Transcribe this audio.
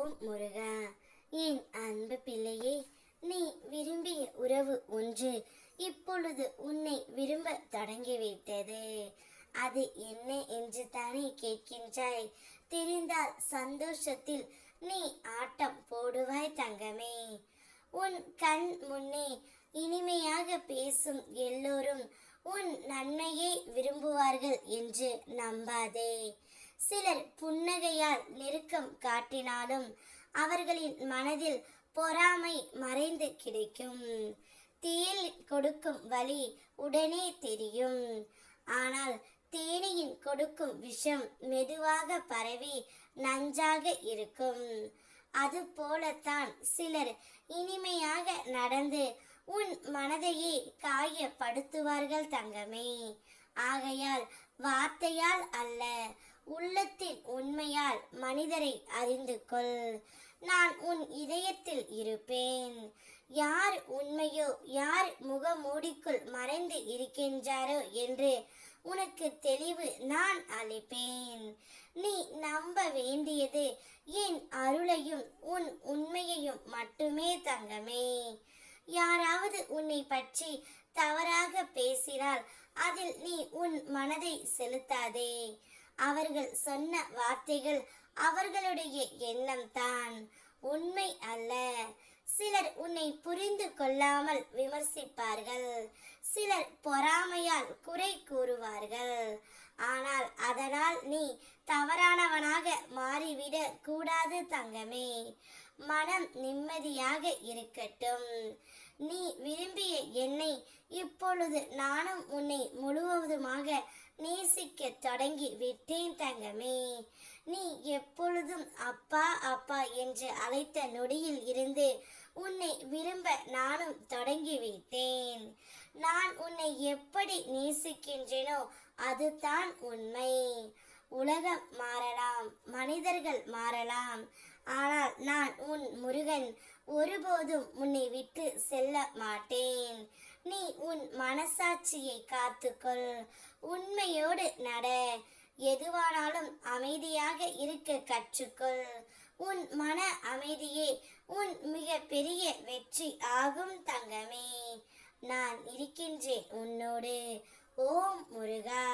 ஓம் முருகா. என் அன்பு பிள்ளையே, நீ விரும்பிய உறவு ஒன்று இப்பொழுது உன்னை விரும்ப தொடங்கிவிட்டது. அது என்ன என்று தானே கேட்கின்றாய்? தெரிந்தால் சந்தோஷத்தில் நீ ஆட்டம் போடுவாய் தங்கமே. உன் கண் முன்னே இனிமையாக பேசும் எல்லோரும் உன் நன்மையை விரும்புவார்கள் என்று நம்பாதே. சிலர் புன்னகையால் நெருக்கம் காட்டினாலும் அவர்களின் மனதில் பொறாமை மறைந்து கிடைக்கும். தேள் கொடுக்கும் வலி உடனே தெரியும், ஆனால் தேனியின் கொடுக்கும் விஷம் மெதுவாக பரவி நஞ்சாக இருக்கும். அதுபோலத்தான் சிலர் இனிமையாக நடந்து உன் மனதையே காயப்படுத்துவார்கள் தங்கமே. ஆகையால் வார்த்தையால் அல்ல, உள்ளத்தின் உண்மையால் மனிதரை அறிந்து கொள். நான் உன் இதயத்தில் இருப்பேன். யார் உண்மையோ, யார் முகமூடிக்குள் மறைந்து இருக்கின்றாரோ என்று உனக்கு தெளிவு நான் அளிப்பேன். நீ நம்ப வேண்டியது என் அருளையும் உன் உண்மையையும் மட்டுமே தங்கமே. யாராவது உன்னை பற்றி தவறாக பேசினால் அதில் நீ உன் மனதை செலுத்தாதே. அவர்கள் சொன்ன வார்த்தைகள் அவர்களுடைய எண்ணம் தான், உண்மை அல்ல. சிலர் உன்னை புரிந்து கொள்ளாமல் விமர்சிப்பார்கள், சிலர் பொறாமையால் குறை கூறுவார்கள். ஆனால் அதனால் நீ தவறானவனாக மாறிவிட கூடாது தங்கமே. மனம் நிம்மதியாக இருக்கட்டும். நீ விரும்பிய என்னை இப்பொழுது நானும் உன்னை முழுவதுமாக நேசிக்க தொடங்கி விட்டேன் தங்கமே. நீ எப்பொழுதும் அப்பா அப்பா என்று அழைத்த நொடியில் இருந்து உன்னை விரும்ப நானும் தொடங்கிவிட்டேன். நான் உன்னை எப்படி நேசிக்கின்றேனோ அதுதான் உண்மை. உலகம் மாறலாம், மனிதர்கள் மாறலாம், ஆனால் நான் உன் முருகன் ஒருபோதும் உன்னை விட்டு செல்ல மாட்டேன். நீ உன் மனசாட்சியை காத்துக்கொள், உண்மையோடு நட. எதுவானாலும் அமைதியாக இருக்க கற்றுக்கொள். உன் மன அமைதியே உன் மிக பெரிய வெற்றி ஆகும் தங்கமே. நான் இருக்கின்றேன் உன்னோடு. ஓம் முருகா.